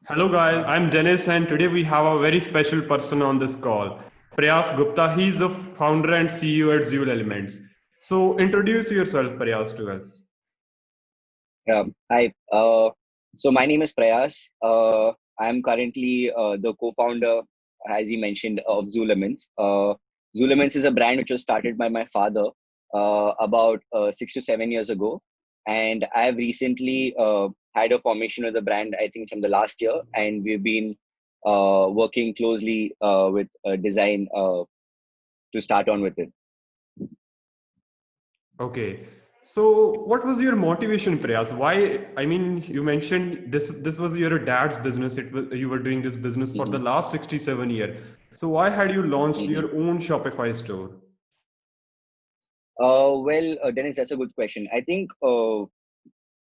Hello guys, I'm Dennis and today we have a very special person on this call. Prayas Gupta, he's the founder and CEO at Zool Elements. So introduce yourself Prayas to us. Hi. So my name is Prayas. I'm currently the co-founder, as he mentioned, of Zulemans. Zulemans is a brand which was started by my father about 6 to 7 years ago, and I've recently had a formation of the brand. I think from the last year, and we've been working closely with design to start on with it. Okay. So what was your motivation Prayas? Why you mentioned this was your dad's business. You were doing this business for the Hmm. last 67 years. So why had you launched Hmm. your own Shopify store? Dennis, that's a good question. I think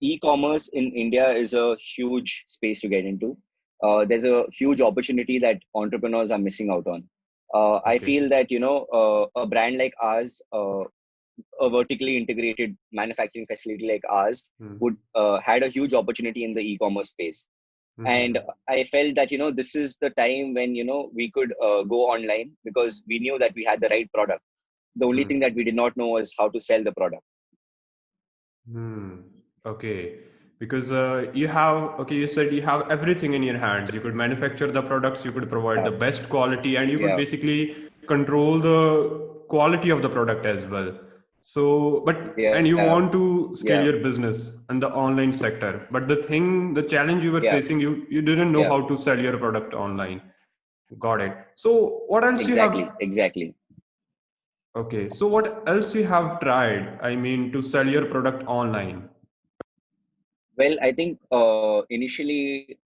e-commerce in India is a huge space to get into. There's a huge opportunity that entrepreneurs are missing out on. I Okay. feel that a brand like ours, a vertically integrated manufacturing facility like ours, Hmm. would had a huge opportunity in the e-commerce space. And Hmm. I felt that this is the time when we could go online because we knew that we had the right product. The only thing Hmm. that we did not know was how to sell the product. Hmm. Okay. Because you said you have everything in your hands. You could manufacture the products, you could provide Yeah, the best quality, and you could yeah, basically control the quality of the product as well. And you yeah, want to scale yeah, your business in the online sector. But the challenge you were yeah. facing, you didn't know Yeah, how to sell your product online. Got it. So what else you have? exactly. Okay. So what else you have tried? To sell your product online. Well, I think initially,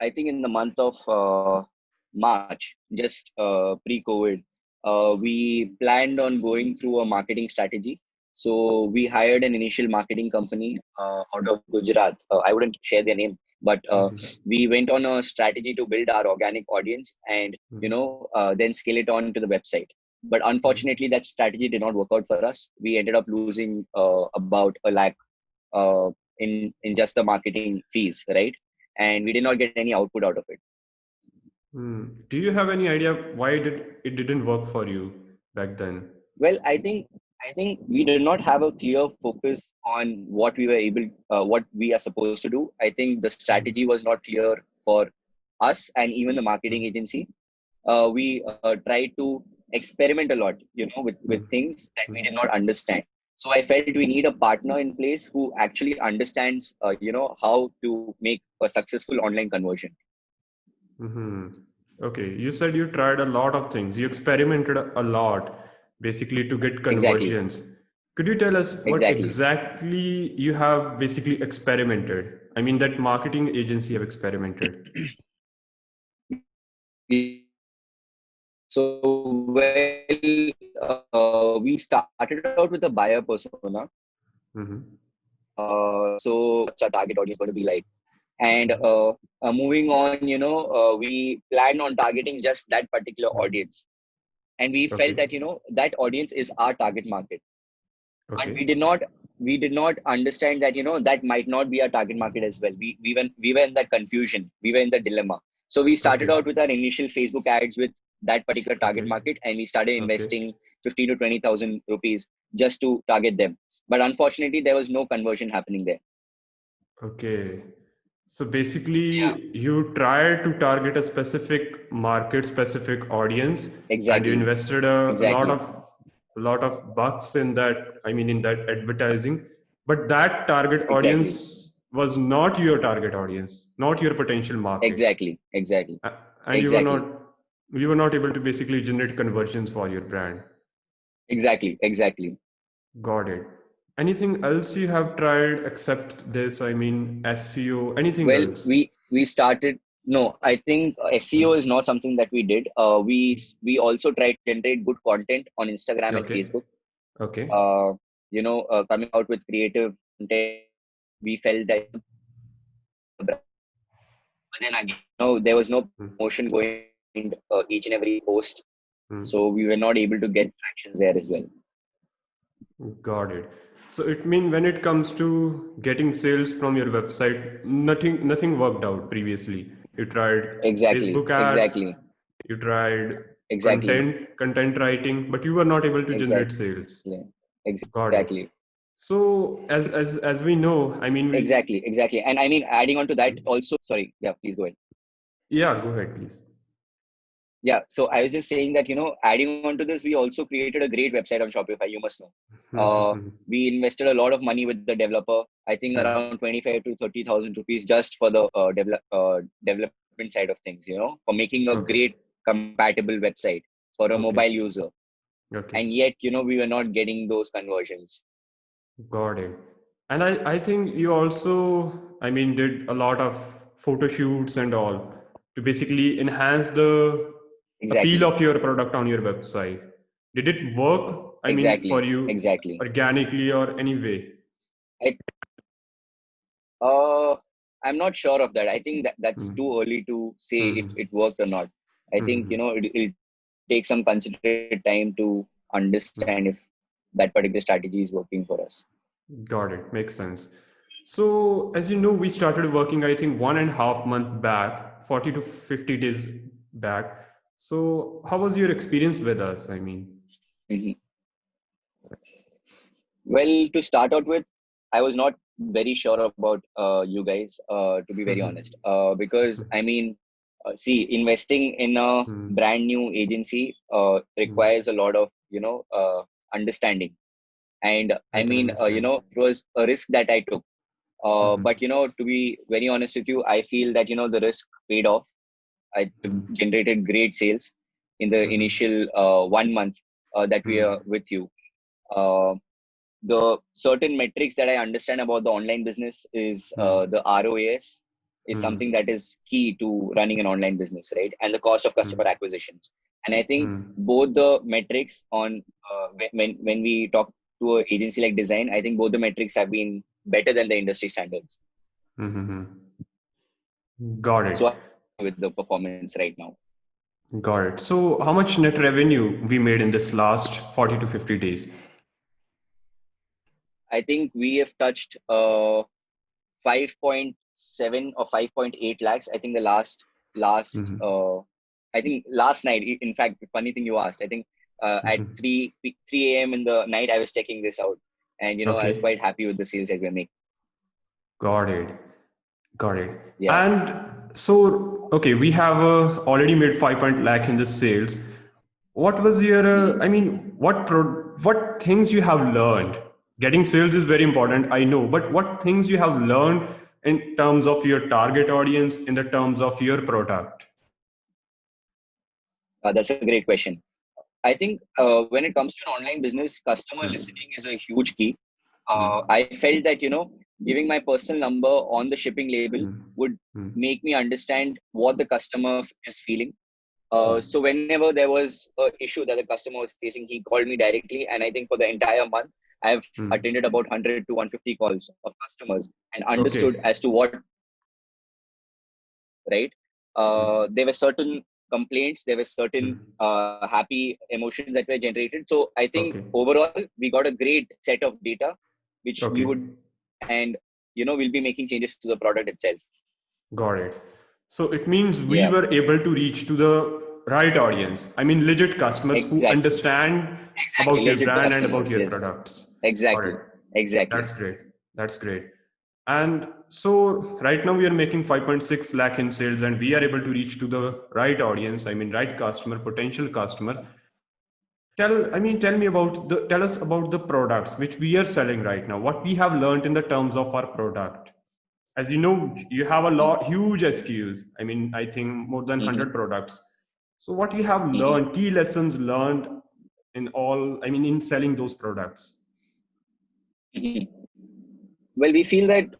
I think in the month of March, just pre-COVID, we planned on going through a marketing strategy. So we hired an initial marketing company out of Gujarat. I wouldn't share their name, but we went on a strategy to build our organic audience and then scale it on to the website. But unfortunately, that strategy did not work out for us. We ended up losing about a lakh uh, in just the marketing fees, right? And we did not get any output out of it. Hmm. Do you have any idea why it didn't work for you back then? Well, I think we did not have a clear focus on what we are supposed to do. I think the Hmm. strategy was not clear for us and even the marketing Hmm. agency. We tried to experiment a lot, with Hmm. things that we Hmm. did not understand. So I felt we need a partner in place who actually understands, how to make a successful online conversion. Hmm. Okay, you said you tried a lot of things. You experimented a lot, basically to get Exactly, conversions. Could you tell us what exactly. exactly you have basically experimented? That marketing agency have experimented. So, we started out with a buyer persona. Hmm. So, what's our target audience going to be like? And moving on, we planned on targeting just that particular Hmm. audience. And we felt Okay. that, that audience is our target market. But Okay. we did not understand that, that might not be our target market as well. We were in that confusion. We were in the dilemma. So we started Okay. out with our initial Facebook ads with that particular target Okay. market, and we started Okay. investing 15 to 20,000 rupees just to target them. But unfortunately, there was no conversion happening there. Okay. So Yeah, basically, you tried to target a specific market, specific audience, and you exactly, invested exactly, a lot of bucks in that. In that advertising, but that target exactly, audience was not your target audience, not your potential market, exactly, and exactly, you were not able to basically generate conversions for your brand. exactly. Got it. Anything else you have tried except this? SEO, anything Well, else? we started. No, I think SEO is Hmm. not something that we did. We also tried to generate good content on Instagram and Okay. Facebook. Okay. Uh, Coming out with creative content. We felt that the brand, but then again, there was no Hmm. promotion going in each and every post, Hmm. so we were not able to get tractions there as well. Got it. So it means when it comes to getting sales from your website, nothing worked out previously. you tried Exactly. Facebook ads, Exactly. you tried Exactly. content writing, but you were not able to generate sales. Exactly. Got it. Exactly. So as we know, I mean, Exactly. Exactly. And I mean, adding on to that also, sorry. Yeah, please go ahead. yeah, go ahead, please. Yeah. So I was just saying that, adding on to this, we also created a great website on Shopify. You must know. We invested a lot of money with the developer. I think around 25 to 30,000 rupees just for the development side of things, for making a Okay. great compatible website for a Okay. mobile user. Okay. And yet, we were not getting those conversions. Got it. And I think you also, I mean, did a lot of photo shoots and all to basically enhance the appeal Exactly. of your product on your website. Did it work? I mean, for Exactly. you Exactly. organically or any way? I, uh, I'm not sure of that. I think that's Hmm. too early to say if Hmm. it worked or not. I think, Hmm. it'll take some concentrated time to understand if that particular strategy is working for us. Got it. Makes sense. So, as you know, we started working, I think, 1.5 month back, 40 to 50 days back. So, how was your experience with us? I mean, Mhm. Well, to start out with, I was not very sure about you guys, to be very honest, because I mean, see, investing in a Hmm. brand new agency Hmm. requires a lot of understanding, and I I can mean, understand. it was a risk that I took. But Hmm. to be very honest with you, I feel that the risk paid off. I Hmm. generated great sales in the Hmm. initial 1 month that we are Hmm. with you. Uh, the certain metrics that I understand about the online business is Hmm. the ROAS is Hmm. something that is key to running an online business, right? And the cost of Hmm. customer acquisitions. And I think Hmm. both the metrics on when we talk to an agency like Design, I think both the metrics have been better than the industry standards. Hmm. Got it. So I'm with the performance right now. Got it. So, how much net revenue we made in this last 40 to 50 days? I think we have touched 5.7 or 5.8 lakhs. I think the last Hmm. I think last night, in fact, funny thing you asked, I think at Hmm. 3 a.m. in the night, I was checking this out, and I was Okay. quite happy with the sales that we're making. Got it. Got it. Yeah. And so, okay, we have already made 5 lakh in the sales. What was your, Mhm. I mean, what things you have learned? Getting sales is very important, I know, but what things you have learned in terms of your target audience, in the terms of your product? That's a great question. I think when it comes to an online business, customer listening is a huge key. Hmm. I felt that giving my personal number on the shipping label Hmm. would Hmm. make me understand what the customer is feeling. Hmm. So whenever there was a issue that the customer was facing, he called me directly, and I think for the entire month, I've Hmm. attended about 100 to 150 calls of customers and understood Okay. as to what, right. Hmm. There were certain complaints, there were certain Hmm. happy emotions that were generated. So I think Okay. overall, we got a great set of data, which we would, Okay. and we'll be making changes to the product itself. Got it. So it means we Yeah, were able to reach to the right audience. I mean, legit customers who exactly, understand exactly. about your Legit brand and about customers, your yes, products. Got it. exactly, exactly. That's great. That's great. And so right now we are making 5.6 lakh in sales and we are able to reach to the right audience. I mean, right customer, potential customer. Tell me about tell us about the products which we are selling right now. What we have learned in the terms of our product. As you know, you have a Mm-hmm. lot huge SKUs. I mean, I think more than Mm-hmm. 100 products. So what you have Mm-hmm. learned, key lessons learned in all, I mean, in selling those products. Mm-hmm. Well, we feel that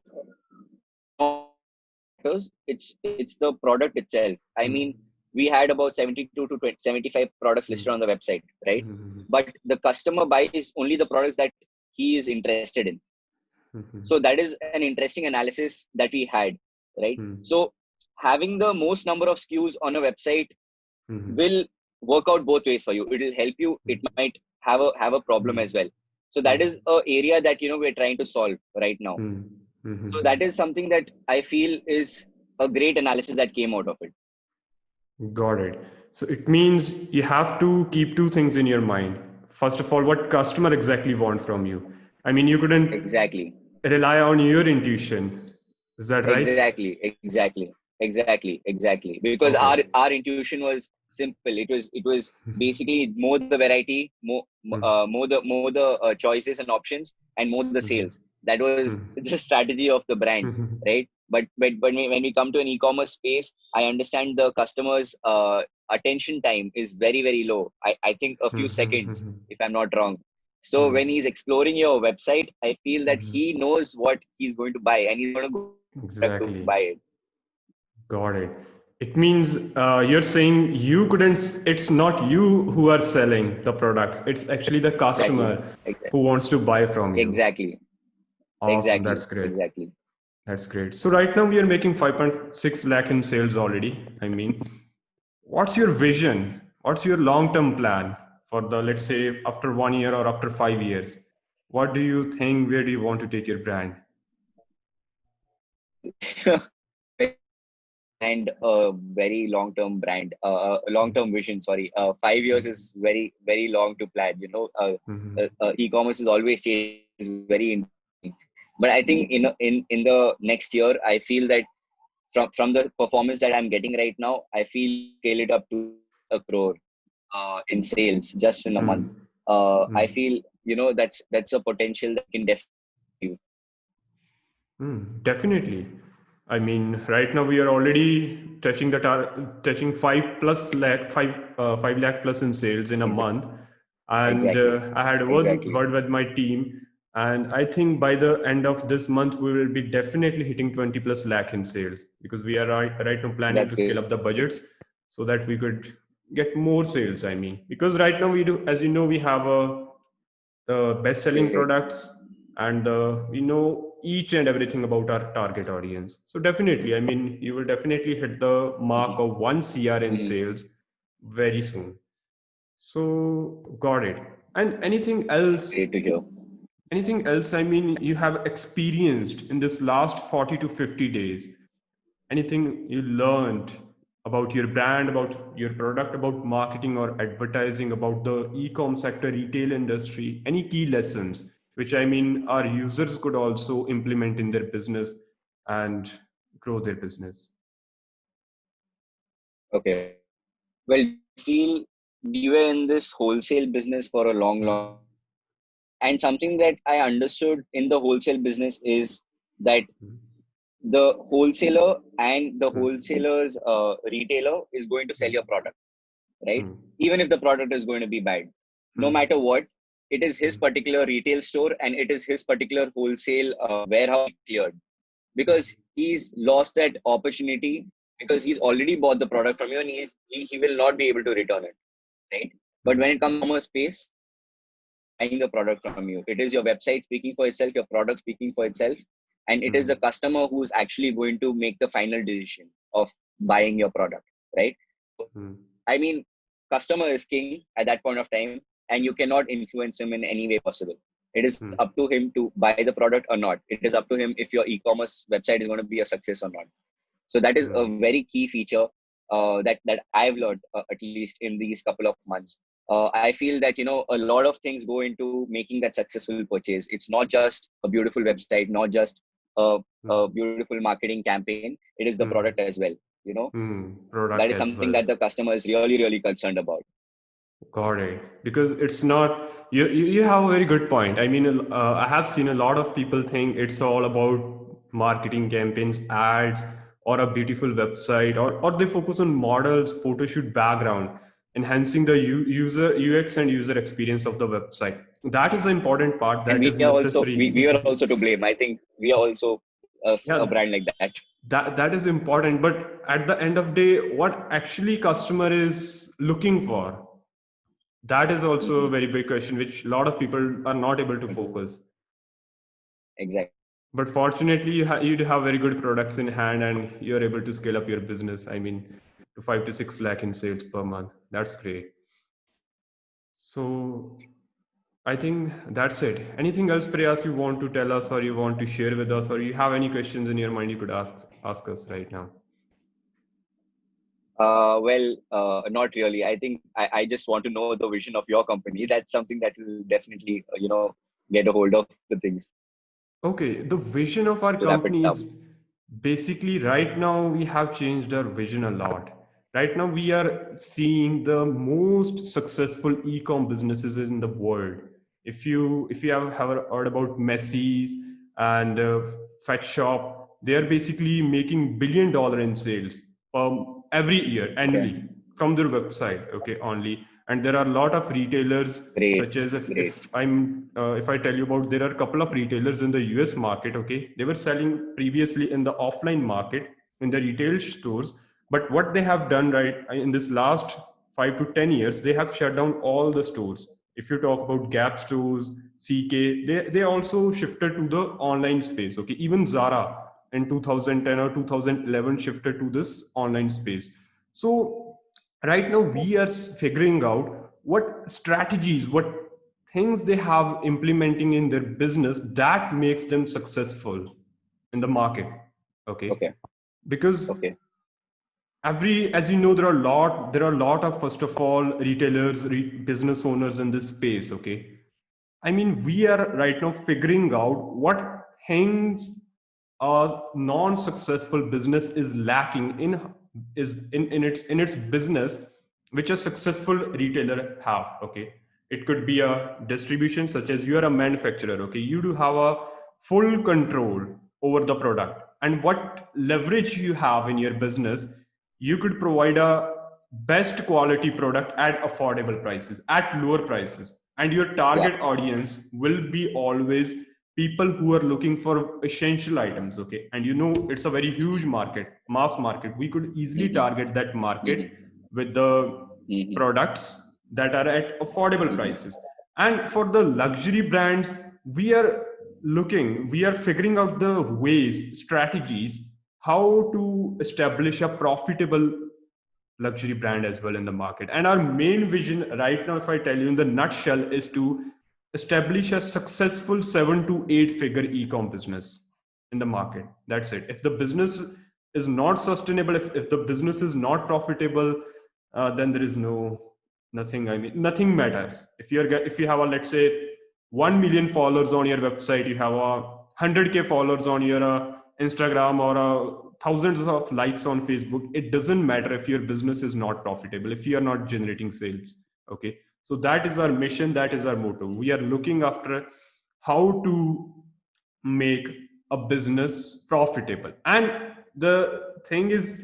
it's the product itself. I Hmm. mean, we had about 72 to 20, 75 products Hmm. listed on the website, right? Hmm. But the customer buys only the products that he is interested in. Hmm. So that is an interesting analysis that we had, right? Hmm. So having the most number of SKUs on a website Hmm. will work out both ways for you. It will help you. It might have a problem Hmm. as well. So that Hmm. is a area that we're trying to solve right now. Hmm. So Hmm. that is something that I feel is a great analysis that came out of it. Got it. So it means you have to keep two things in your mind. First of all, what customer exactly want from you. I mean, you couldn't Exactly. rely on your intuition. Is that right? Exactly. Because Okay. our intuition was simple. It was basically more the variety, more the choices and options, and more the sales. That was the strategy of the brand, right? But when we come to an e-commerce space, I understand the customer's attention time is very low. I think a few seconds, if I'm not wrong. So when he's exploring your website, I feel that he knows what he's going to buy, and he's going to go to Exactly. buy it. Got it. It means you're saying you couldn't, it's not you who are selling the products. It's actually the Exactly. customer who wants to buy from you. Exactly. Awesome. That's great. Exactly. That's great. So right now we are making 5.6 lakh in sales already. I mean, what's your vision? What's your long-term plan for the, let's say, after 1 year or after 5 years? What do you think? Where do you want to take your brand? And a very long-term brand, a long-term vision. Sorry, 5 years is very long to plan. E-commerce is always changing, is very interesting. But I think in the next year, I feel that from the performance that I'm getting right now, I feel scale it up to 1 crore in sales just in a month. I feel that's a potential that can definitely. Definitely. I mean, right now we are already touching touching 5 lakh plus in sales in a Exactly. month, and Exactly. I had a Exactly. word with my team, and I think by the end of this month we will be definitely hitting 20 plus lakh in sales because we are right now planning That's to scale good. up the budgets so that we could get more sales. I mean, because right now we do, as you know, we have the best That's selling great. products and we know each and everything about our target audience. So definitely, I mean, you will definitely hit the mark Mhm. of 1 CR in Mhm. sales very soon. So got it. And Great to hear. anything else, I mean, you have experienced in this last 40 to 50 days, anything you learned about your brand, about your product, about marketing or advertising, about the e-com sector, retail industry, any key lessons, which I mean our users could also implement in their business and grow their business. Okay. Well, I feel we were in this wholesale business for a long, and something that I understood in the wholesale business is that the wholesaler and the wholesaler's retailer is going to sell your product, right? Even if the product is going to be bad, no matter what, it is his particular retail store and it is his particular wholesale warehouse cleared, because he's lost that opportunity, because he's already bought the product from you and he will not be able to return it, right? But when it comes to commerce space, buying the product from you, it is your website speaking for itself, your product speaking for itself, and it is the customer who's actually going to make the final decision of buying your product, right? I mean, customer is king at that point of time, and you cannot influence him in any way possible. It is up to him to buy the product or not. It is up to him if your e-commerce website is going to be a success or not. So that is a very key feature that I've learned, at least in these couple of months. I feel that a lot of things go into making that successful purchase. It's not just a beautiful website, not just a beautiful marketing campaign. It is the product as well. That Product is as something well. that the customer is really concerned about. Got it. Because it's not, you have a very good point. I mean, I have seen a lot of people think it's all about marketing campaigns, ads, or a beautiful website, or they focus on models, photo shoot background, enhancing the user UX and user experience of the website. That is the important part. And That we is are also we are necessary. also to blame. I think we are also a Yeah, brand like that. that is important. But at the end of day, what actually customer is looking for, that is also a Mhm. very big question which a lot of people are not able to Ex- focus. Exactly. But fortunately you do have very good products in hand and you're able to scale up your business, I mean, to 5 to 6 lakh in sales per month. That's great. So I think that's it. Anything else, Prayas, you want to tell us or you want to share with us, or you have any questions in your mind you could ask us right now? Not really. I think I just want to know the vision of your company. That's something that will definitely, get a hold of the things Okay, the vision of our to wrap it company up. is basically right now we have changed our vision a lot. Right now we are seeing the most successful e-com businesses in the world. If you have heard about Macy's and Fetch Shop, they are basically making $1 billion in sales every year Okay, annually from their website. Okay, only. And there are a lot of retailers great, such as great. if I tell you about, there are a couple of retailers in the US market. Okay, they were selling previously in the offline market in the retail stores, but what they have done right in this last 5 to 10 years, they have shut down all the stores. If you talk about Gap stores, CK, they also shifted to the online space. Okay, even Zara in 2010 or 2011 shifted to this online space. So right now we are figuring out what strategies, what things they have implementing in their business that makes them successful in the market. Okay, Okay, because okay. every, as you know, there are a lot of, first of all, retailers, business owners in this space. Okay, I mean, we are right now figuring out what things a non-successful business is lacking in its business, which a successful retailer have. Okay, it could be a distribution, such as you are a manufacturer. Okay, you do have a full control over the product and what leverage you have in your business. You could provide a best quality product at affordable prices, at lower prices, and your Yeah. target audience will be always people who are looking for essential items. Okay, and it's a very huge market, mass market. We could easily Mm-hmm, target that market mm-hmm, with the mm-hmm, products that are at affordable mm-hmm. prices. And for the luxury brands, we are figuring out the ways, strategies, how to establish a profitable luxury brand as well in the market. And our main vision right now, if I tell you in the nutshell, is to establish a successful 7 to 8 figure e-com business in the market. That's it. If the business is not sustainable, if the business is not profitable, then there is nothing. I mean, nothing matters. If you have a, let's say, 1 million followers on your website, you have a 100K followers on your Instagram, or thousands of likes on Facebook, it doesn't matter if your business is not profitable, if you are not generating sales. Okay, so that is our mission, that is our motto. We are looking after how to make a business profitable. And the thing is,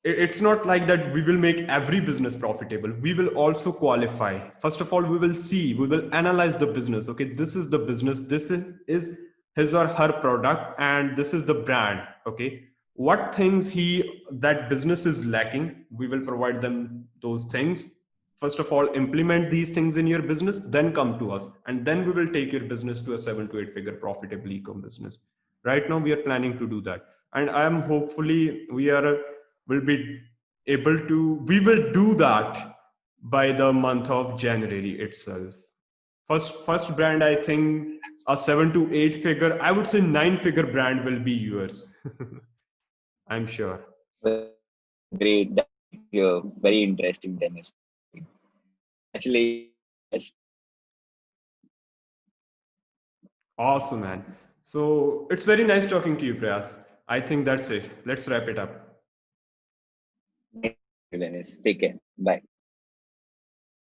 it's not like that we will make every business profitable. We will also qualify. First of all, we will analyze the business. Okay, this is the business, this is his or her product, and this is the brand. Okay, what things that business is lacking, we will provide them those things. First of all, implement these things in your business, then come to us, and then we will take your business to a 7 to 8 figure profitable e-com business. Right now we are planning to do that, and I am hopefully will be we will do that by the month of January itself. First brand, I think a 7 to 8 figure, I would say 9 figure brand will be yours. I'm sure. Well, great. That's very interesting, Dennis. Actually, yes. Awesome, man. So it's very nice talking to you, Prayas. I think that's it. Let's wrap it up. Thank you, Dennis. Take care. Bye.